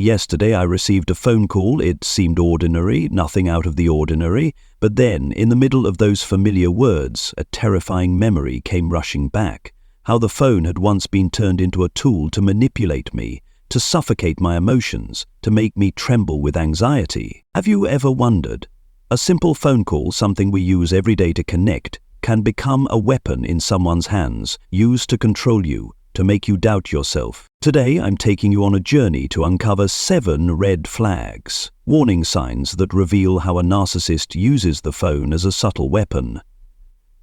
Yesterday I received a phone call. It seemed ordinary, nothing out of the ordinary, but then, in the middle of those familiar words, a terrifying memory came rushing back. How the phone had once been turned into a tool to manipulate me, to suffocate my emotions, to make me tremble with anxiety. Have you ever wondered? A simple phone call, something we use every day to connect, can become a weapon in someone's hands, used to control you, to make you doubt yourself. Today, I'm taking you on a journey to uncover 7 red flags, warning signs that reveal how a narcissist uses the phone as a subtle weapon.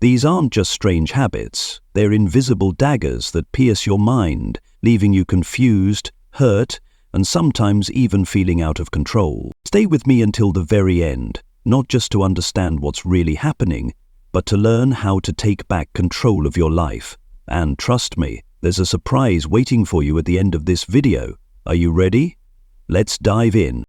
These aren't just strange habits, they're invisible daggers that pierce your mind, leaving you confused, hurt, and sometimes even feeling out of control. Stay with me until the very end, not just to understand what's really happening, but to learn how to take back control of your life. And trust me, there's a surprise waiting for you at the end of this video. Are you ready? Let's dive in.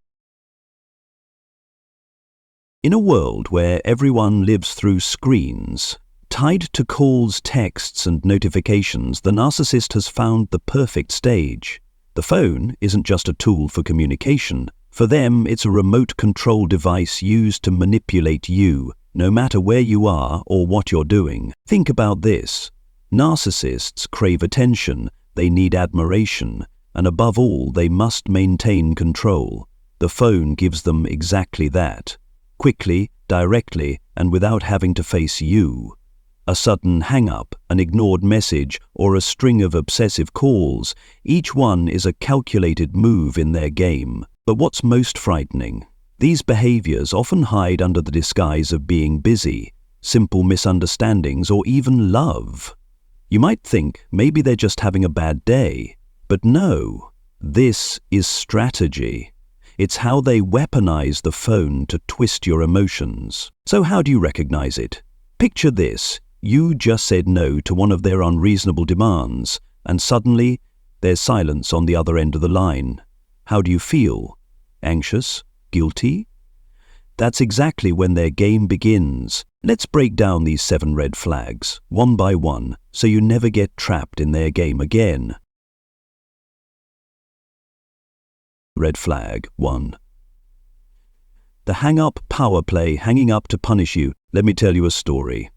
In a world where everyone lives through screens, tied to calls, texts, and notifications, the narcissist has found the perfect stage. The phone isn't just a tool for communication. For them, it's a remote control device used to manipulate you, no matter where you are or what you're doing. Think about this. Narcissists crave attention, they need admiration, and above all, they must maintain control. The phone gives them exactly that. Quickly, directly, and without having to face you. A sudden hang-up, an ignored message, or a string of obsessive calls, each one is a calculated move in their game. But what's most frightening? These behaviors often hide under the disguise of being busy, simple misunderstandings, or even love. You might think maybe they're just having a bad day, but no, this is strategy. It's how they weaponize the phone to twist your emotions. So how do you recognize it? Picture this, you just said no to one of their unreasonable demands, and suddenly there's silence on the other end of the line. How do you feel? Anxious? Guilty? That's exactly when their game begins. Let's break down these 7 red flags, one by one, so you never get trapped in their game again. Red flag 1. The hang-up power play, hanging up to punish you. Let me tell you a story.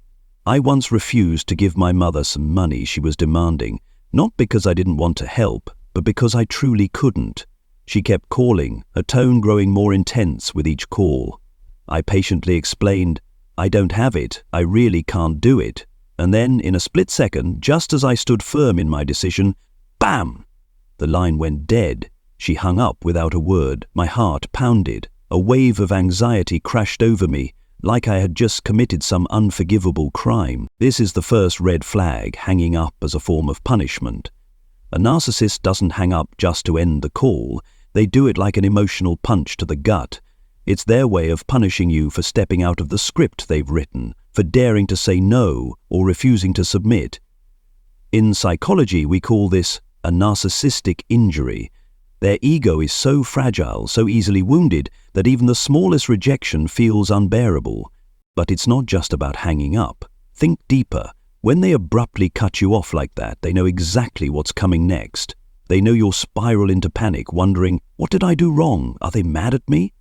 I once refused to give my mother some money she was demanding, not because I didn't want to help, but because I truly couldn't. She kept calling, her tone growing more intense with each call. I patiently explained, I don't have it, I really can't do it. And then, in a split second, just as I stood firm in my decision, BAM! The line went dead. She hung up without a word. My heart pounded. A wave of anxiety crashed over me, like I had just committed some unforgivable crime. This is the first red flag, hanging up as a form of punishment. A narcissist doesn't hang up just to end the call. They do it like an emotional punch to the gut. It's their way of punishing you for stepping out of the script they've written, for daring to say no or refusing to submit. In psychology, we call this a narcissistic injury. Their ego is so fragile, so easily wounded, that even the smallest rejection feels unbearable. But it's not just about hanging up. Think deeper. When they abruptly cut you off like that, they know exactly what's coming next. They know you'll spiral into panic, wondering, what did I do wrong? Are they mad at me?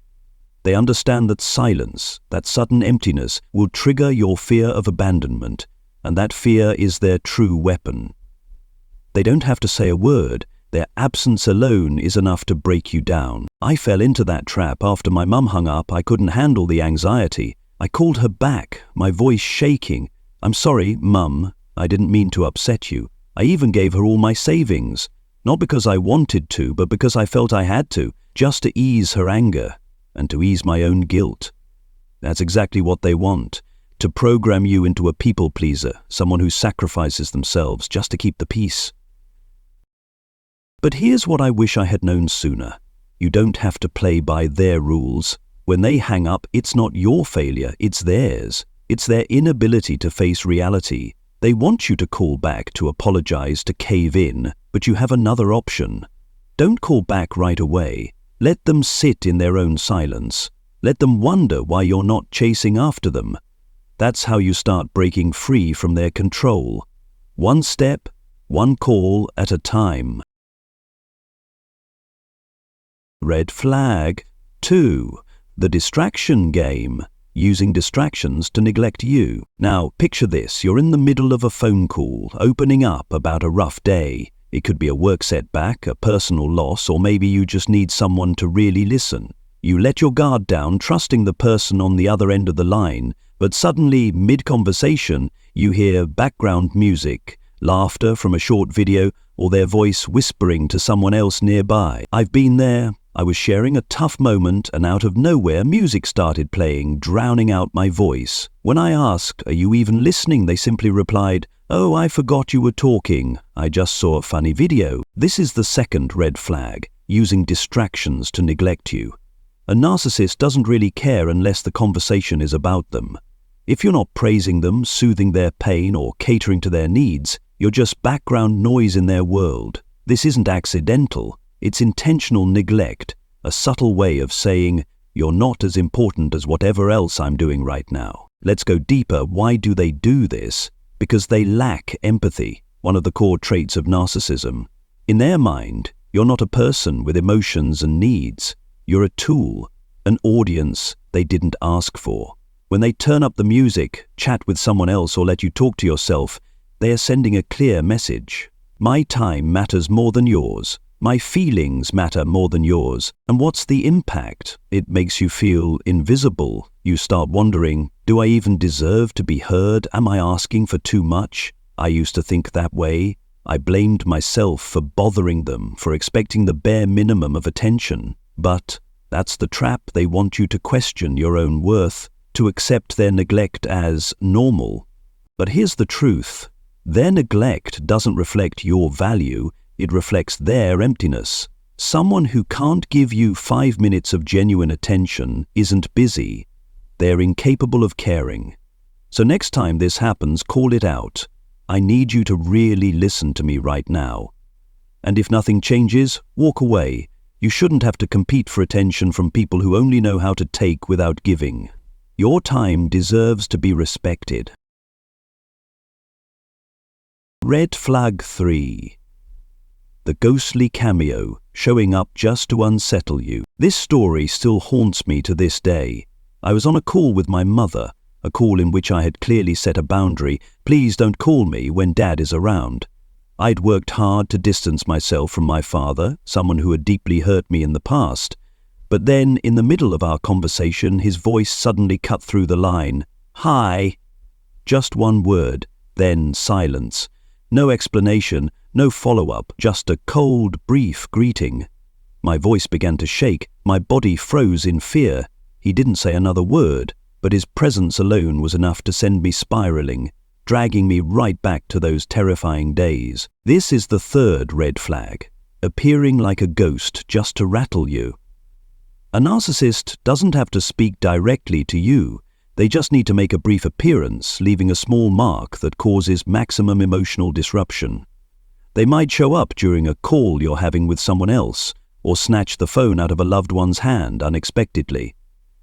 They understand that silence, that sudden emptiness, will trigger your fear of abandonment, and that fear is their true weapon. They don't have to say a word. Their absence alone is enough to break you down. I fell into that trap after my mum hung up. I couldn't handle the anxiety. I called her back, my voice shaking. I'm sorry, Mum. I didn't mean to upset you. I even gave her all my savings. Not because I wanted to, but because I felt I had to, just to ease her anger and to ease my own guilt. That's exactly what they want, to program you into a people pleaser, someone who sacrifices themselves just to keep the peace. But here's what I wish I had known sooner. You don't have to play by their rules. When they hang up, it's not your failure, it's theirs. It's their inability to face reality. They want you to call back, to apologize, to cave in, but you have another option. Don't call back right away. Let them sit in their own silence. Let them wonder why you're not chasing after them. That's how you start breaking free from their control. One step, one call at a time. Red flag 2. The distraction game. Using distractions to neglect you. Now, picture this. You're in the middle of a phone call, opening up about a rough day. It could be a work setback, a personal loss, or maybe you just need someone to really listen. You let your guard down, trusting the person on the other end of the line, but suddenly, mid-conversation, you hear background music, laughter from a short video, or their voice whispering to someone else nearby. I've been there. I was sharing a tough moment, and out of nowhere, music started playing, drowning out my voice. When I asked, "Are you even listening?" they simply replied, "Oh, I forgot you were talking. I just saw a funny video." This is the second red flag, using distractions to neglect you. A narcissist doesn't really care unless the conversation is about them. If you're not praising them, soothing their pain, or catering to their needs, you're just background noise in their world. This isn't accidental. It's intentional neglect, a subtle way of saying, "You're not as important as whatever else I'm doing right now." Let's go deeper. Why do they do this? Because they lack empathy, one of the core traits of narcissism. In their mind, you're not a person with emotions and needs. You're a tool, an audience they didn't ask for. When they turn up the music, chat with someone else, or let you talk to yourself, they are sending a clear message. My time matters more than yours. My feelings matter more than yours. And what's the impact? It makes you feel invisible. You start wondering, do I even deserve to be heard? Am I asking for too much? I used to think that way. I blamed myself for bothering them, for expecting the bare minimum of attention. But that's the trap. They want you to question your own worth, to accept their neglect as normal. But here's the truth. Their neglect doesn't reflect your value. It reflects their emptiness. Someone who can't give you 5 minutes of genuine attention isn't busy. They're incapable of caring. So next time this happens, call it out. I need you to really listen to me right now. And if nothing changes, walk away. You shouldn't have to compete for attention from people who only know how to take without giving. Your time deserves to be respected. Red flag 3. The ghostly cameo, showing up just to unsettle you. This story still haunts me to this day. I was on a call with my mother, a call in which I had clearly set a boundary. Please don't call me when Dad is around. I'd worked hard to distance myself from my father, someone who had deeply hurt me in the past. But then, in the middle of our conversation, his voice suddenly cut through the line. "Hi." Just one word, then silence. No explanation, no follow-up, just a cold, brief greeting. My voice began to shake, my body froze in fear. He didn't say another word, but his presence alone was enough to send me spiraling, dragging me right back to those terrifying days. This is the third red flag, appearing like a ghost just to rattle you. A narcissist doesn't have to speak directly to you. They just need to make a brief appearance, leaving a small mark that causes maximum emotional disruption. They might show up during a call you're having with someone else, or snatch the phone out of a loved one's hand unexpectedly.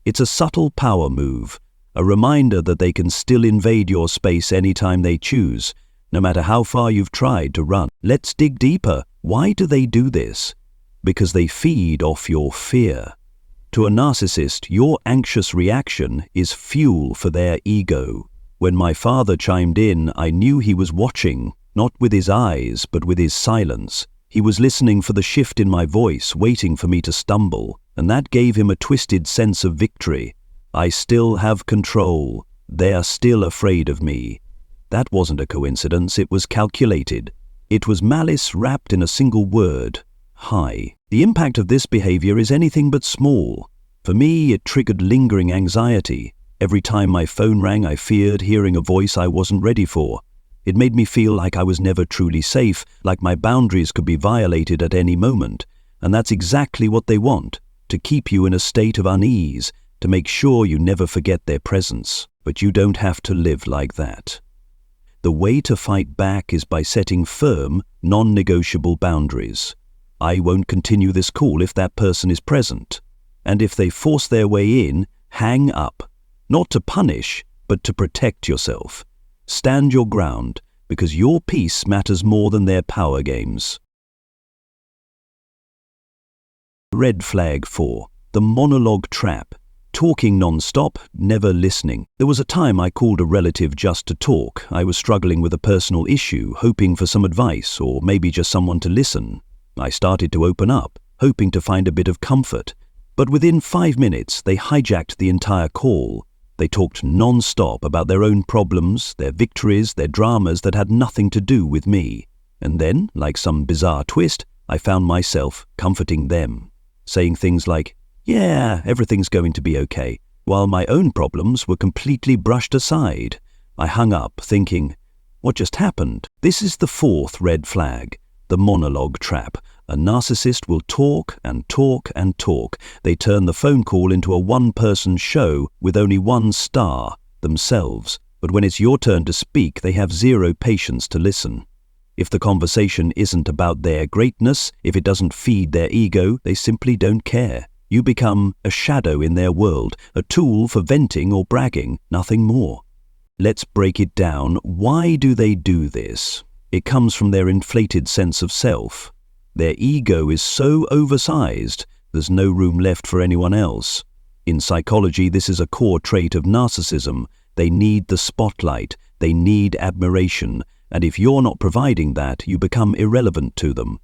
It's a subtle power move, a reminder that they can still invade your space anytime they choose, no matter how far you've tried to run. Let's dig deeper. Why do they do this? Because they feed off your fear. To a narcissist, your anxious reaction is fuel for their ego. When my father chimed in, I knew he was watching, not with his eyes, but with his silence. He was listening for the shift in my voice, waiting for me to stumble, and that gave him a twisted sense of victory. I still have control. They are still afraid of me. That wasn't a coincidence, it was calculated. It was malice wrapped in a single word. Hi. The impact of this behavior is anything but small. For me, it triggered lingering anxiety. Every time my phone rang, I feared hearing a voice I wasn't ready for. It made me feel like I was never truly safe, like my boundaries could be violated at any moment. And that's exactly what they want, to keep you in a state of unease, to make sure you never forget their presence. But you don't have to live like that. The way to fight back is by setting firm, non-negotiable boundaries. I won't continue this call if that person is present. And if they force their way in, hang up. Not to punish, but to protect yourself. Stand your ground, because your peace matters more than their power games. Red flag 4. The monologue trap. Talking non-stop, never listening. There was a time I called a relative just to talk. I was struggling with a personal issue, hoping for some advice or maybe just someone to listen. I started to open up, hoping to find a bit of comfort. But within 5 minutes, they hijacked the entire call. They talked non-stop about their own problems, their victories, their dramas that had nothing to do with me. And then, like some bizarre twist, I found myself comforting them, saying things like, "Yeah, everything's going to be okay," while my own problems were completely brushed aside. I hung up, thinking, what just happened? This is the 4th red flag, the monologue trap. A narcissist will talk and talk and talk. They turn the phone call into a one-person show with only one star, themselves. But when it's your turn to speak, they have zero patience to listen. If the conversation isn't about their greatness, if it doesn't feed their ego, they simply don't care. You become a shadow in their world, a tool for venting or bragging, nothing more. Let's break it down. Why do they do this? It comes from their inflated sense of self. Their ego is so oversized, there's no room left for anyone else. In psychology, this is a core trait of narcissism. They need the spotlight, they need admiration, and if you're not providing that, you become irrelevant to them.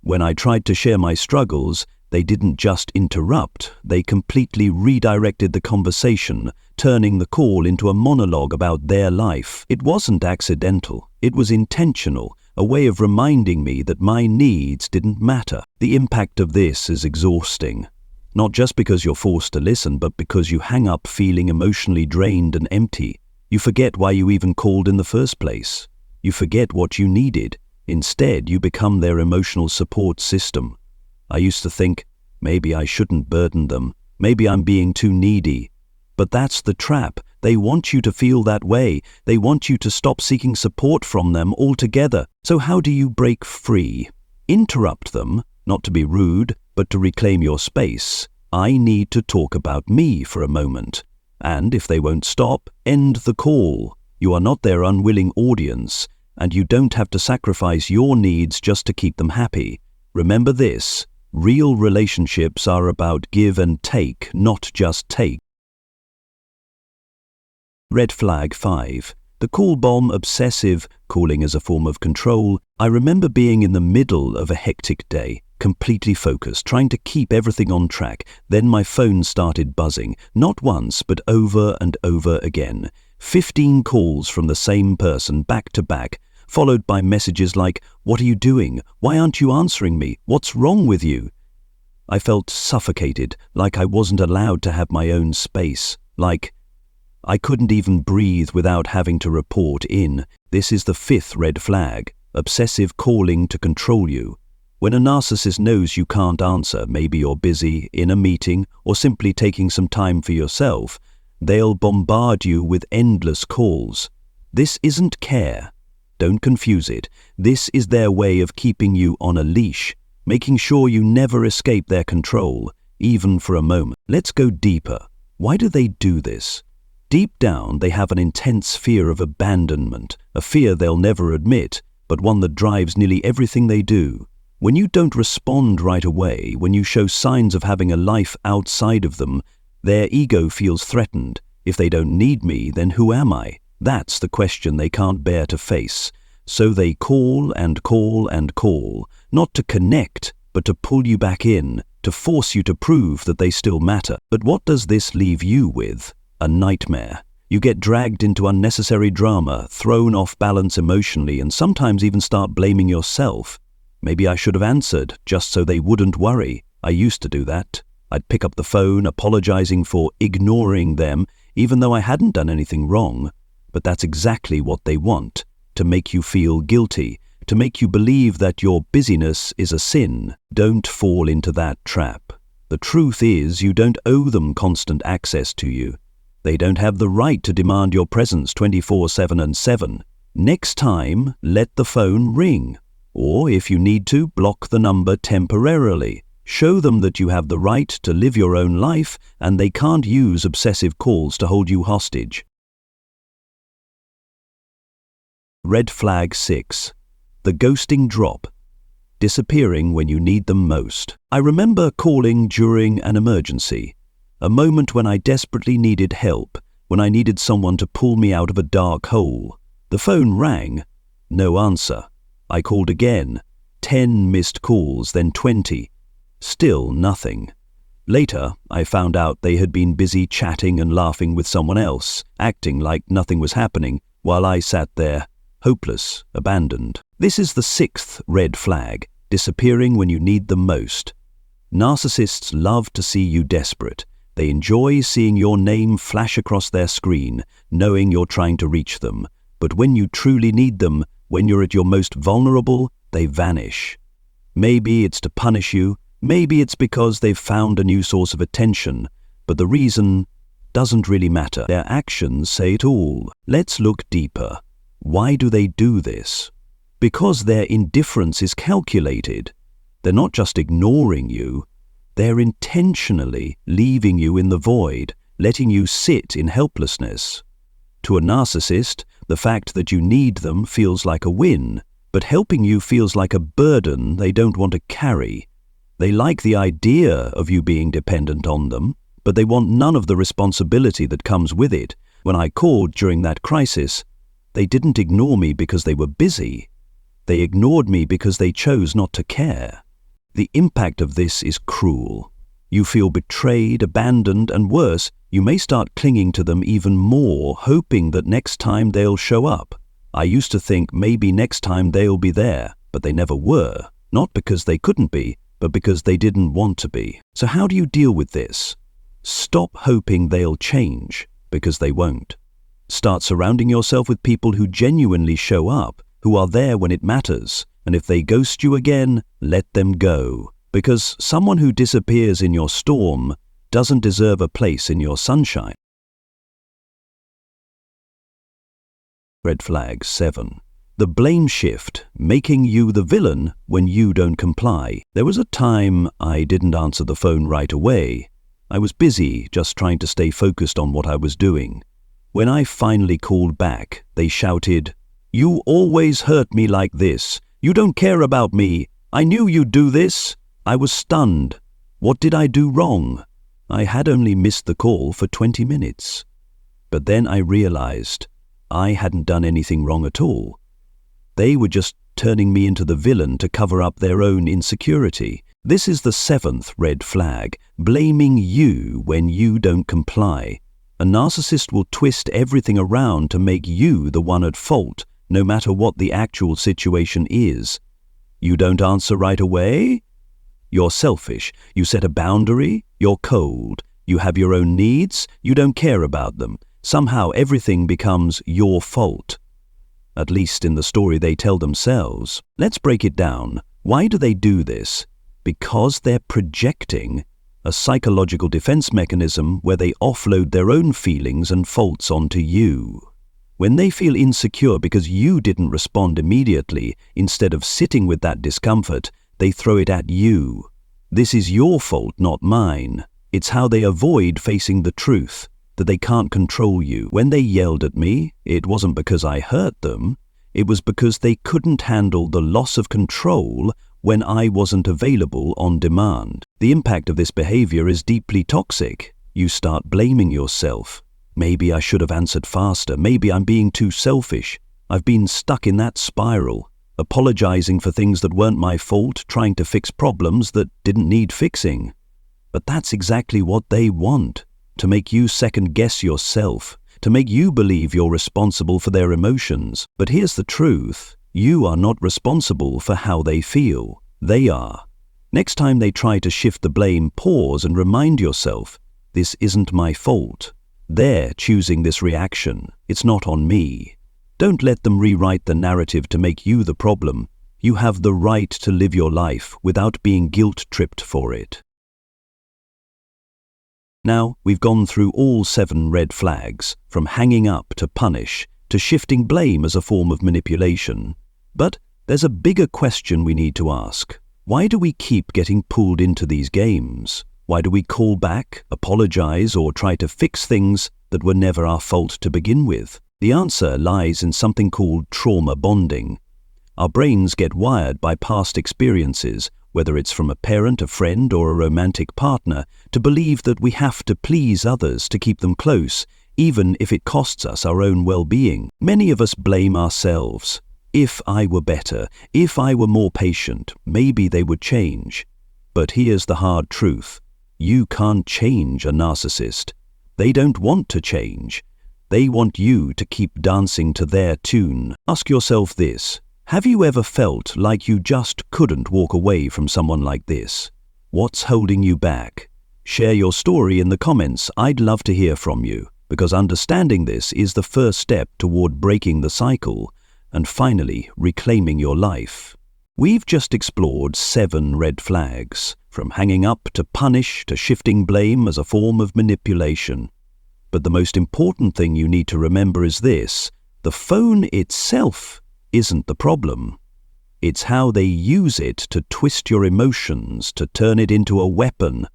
When I tried to share my struggles, they didn't just interrupt, they completely redirected the conversation, turning the call into a monologue about their life. It wasn't accidental, it was intentional, a way of reminding me that my needs didn't matter. The impact of this is exhausting. Not just because you're forced to listen, but because you hang up feeling emotionally drained and empty. You forget why you even called in the first place. You forget what you needed. Instead, you become their emotional support system. I used to think, maybe I shouldn't burden them. Maybe I'm being too needy. But that's the trap. They want you to feel that way. They want you to stop seeking support from them altogether. So how do you break free? Interrupt them, not to be rude, but to reclaim your space. I need to talk about me for a moment. And if they won't stop, end the call. You are not their unwilling audience, and you don't have to sacrifice your needs just to keep them happy. Remember this, real relationships are about give and take, not just take. Red flag 5. The call bomb obsessive, calling as a form of control. I remember being in the middle of a hectic day, completely focused, trying to keep everything on track. Then my phone started buzzing, not once, but over and over again. 15 calls from the same person back to back, followed by messages like, "What are you doing? Why aren't you answering me? What's wrong with you?" I felt suffocated, like I wasn't allowed to have my own space, like I couldn't even breathe without having to report in. This is the 5th red flag, obsessive calling to control you. When a narcissist knows you can't answer, maybe you're busy, in a meeting, or simply taking some time for yourself, they'll bombard you with endless calls. This isn't care. Don't confuse it. This is their way of keeping you on a leash, making sure you never escape their control, even for a moment. Let's go deeper. Why do they do this? Deep down, they have an intense fear of abandonment, a fear they'll never admit, but one that drives nearly everything they do. When you don't respond right away, when you show signs of having a life outside of them, their ego feels threatened. If they don't need me, then who am I? That's the question they can't bear to face. So they call and call and call, not to connect, but to pull you back in, to force you to prove that they still matter. But what does this leave you with? A nightmare. You get dragged into unnecessary drama, thrown off balance emotionally, and sometimes even start blaming yourself. Maybe I should have answered, just so they wouldn't worry. I used to do that. I'd pick up the phone, apologizing for ignoring them, even though I hadn't done anything wrong. But that's exactly what they want, to make you feel guilty, to make you believe that your busyness is a sin. Don't fall into that trap. The truth is, you don't owe them constant access to you. They don't have the right to demand your presence 24/7 and 7. Next time, let the phone ring. Or if you need to, block the number temporarily. Show them that you have the right to live your own life and they can't use obsessive calls to hold you hostage. Red flag 6. The ghosting drop. disappearing when you need them most. I remember calling during an emergency, a moment when I desperately needed help, when I needed someone to pull me out of a dark hole. The phone rang. No answer. I called again. 10 missed calls, then 20. Still nothing. Later, I found out they had been busy chatting and laughing with someone else, acting like nothing was happening, while I sat there, hopeless, abandoned. This is the 6th red flag, disappearing when you need them most. Narcissists love to see you desperate. They enjoy seeing your name flash across their screen, knowing you're trying to reach them. But when you truly need them, when you're at your most vulnerable, they vanish. Maybe it's to punish you, maybe it's because they've found a new source of attention, but the reason doesn't really matter. Their actions say it all. Let's look deeper. Why do they do this? Because their indifference is calculated. They're not just ignoring you, they're intentionally leaving you in the void, letting you sit in helplessness. To a narcissist, the fact that you need them feels like a win, but helping you feels like a burden they don't want to carry. They like the idea of you being dependent on them, but they want none of the responsibility that comes with it. When I called during that crisis, they didn't ignore me because they were busy. They ignored me because they chose not to care. The impact of this is cruel. You feel betrayed, abandoned, and worse, you may start clinging to them even more, hoping that next time they'll show up. I used to think maybe next time they'll be there, but they never were. Not because they couldn't be, but because they didn't want to be. So how do you deal with this? Stop hoping they'll change, because they won't. Start surrounding yourself with people who genuinely show up, who are there when it matters, and if they ghost you again, let them go. Because someone who disappears in your storm doesn't deserve a place in your sunshine. Red flag 7. The blame shift, making you the villain when you don't comply. There was a time I didn't answer the phone right away. I was busy, just trying to stay focused on what I was doing. When I finally called back, they shouted, "You always hurt me like this. You don't care about me. I knew you'd do this." I was stunned. What did I do wrong? I had only missed the call for 20 minutes. But then I realized I hadn't done anything wrong at all. They were just turning me into the villain to cover up their own insecurity. This is the 7th red flag, blaming you when you don't comply. A narcissist will twist everything around to make you the one at fault, no matter what the actual situation is. You don't answer right away? You're selfish. You set a boundary? You're cold. You have your own needs? You don't care about them. Somehow everything becomes your fault. At least in the story they tell themselves. Let's break it down. Why do they do this? Because they're projecting, a psychological defense mechanism where they offload their own feelings and faults onto you. When they feel insecure because you didn't respond immediately, instead of sitting with that discomfort, they throw it at you. This is your fault, not mine. It's how they avoid facing the truth, that they can't control you. When they yelled at me, it wasn't because I hurt them. It was because they couldn't handle the loss of control when I wasn't available on demand. The impact of this behavior is deeply toxic. You start blaming yourself. Maybe I should have answered faster. Maybe I'm being too selfish. I've been stuck in that spiral, apologizing for things that weren't my fault, trying to fix problems that didn't need fixing. But that's exactly what they want, to make you second-guess yourself, to make you believe you're responsible for their emotions. But here's the truth. You are not responsible for how they feel. They are. Next time they try to shift the blame, pause and remind yourself, this isn't my fault. They're choosing this reaction. It's not on me. Don't let them rewrite the narrative to make you the problem. You have the right to live your life without being guilt-tripped for it. Now, we've gone through all 7 red flags, from hanging up to punish, to shifting blame as a form of manipulation. But there's a bigger question we need to ask. Why do we keep getting pulled into these games? Why do we call back, apologize, or try to fix things that were never our fault to begin with? The answer lies in something called trauma bonding. Our brains get wired by past experiences, whether it's from a parent, a friend, or a romantic partner, to believe that we have to please others to keep them close, even if it costs us our own well-being. Many of us blame ourselves. If I were better, if I were more patient, maybe they would change. But here's the hard truth. You can't change a narcissist. They don't want to change. They want you to keep dancing to their tune. Ask yourself this. Have you ever felt like you just couldn't walk away from someone like this? What's holding you back? Share your story in the comments. I'd love to hear from you, because understanding this is the first step toward breaking the cycle and finally reclaiming your life. We've just explored 7 red flags, from hanging up to punish to shifting blame as a form of manipulation. But the most important thing you need to remember is this: the phone itself isn't the problem. It's how they use it to twist your emotions, to turn it into a weapon.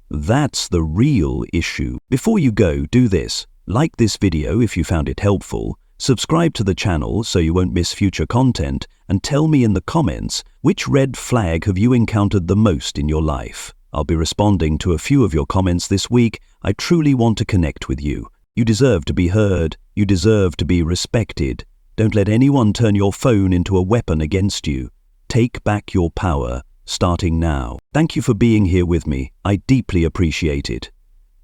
That's the real issue. Before you go, do this. Like this video if you found it helpful, subscribe to the channel so you won't miss future content, and tell me in the comments which red flag have you encountered the most in your life. I'll be responding to a few of your comments this week. I truly want to connect with you. You deserve to be heard. You deserve to be respected. Don't let anyone turn your phone into a weapon against you. Take back your power, starting now. Thank you for being here with me. I deeply appreciate it.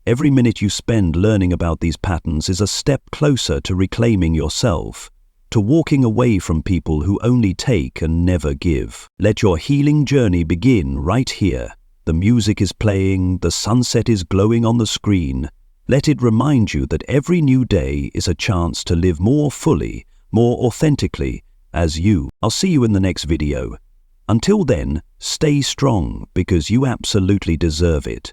Every minute you spend learning about these patterns is a step closer to reclaiming yourself, to walking away from people who only take and never give. Let your healing journey begin right here. The music is playing, the sunset is glowing on the screen. Let it remind you that every new day is a chance to live more fully, more authentically, as you. I'll see you in the next video. Until then, stay strong, because you absolutely deserve it.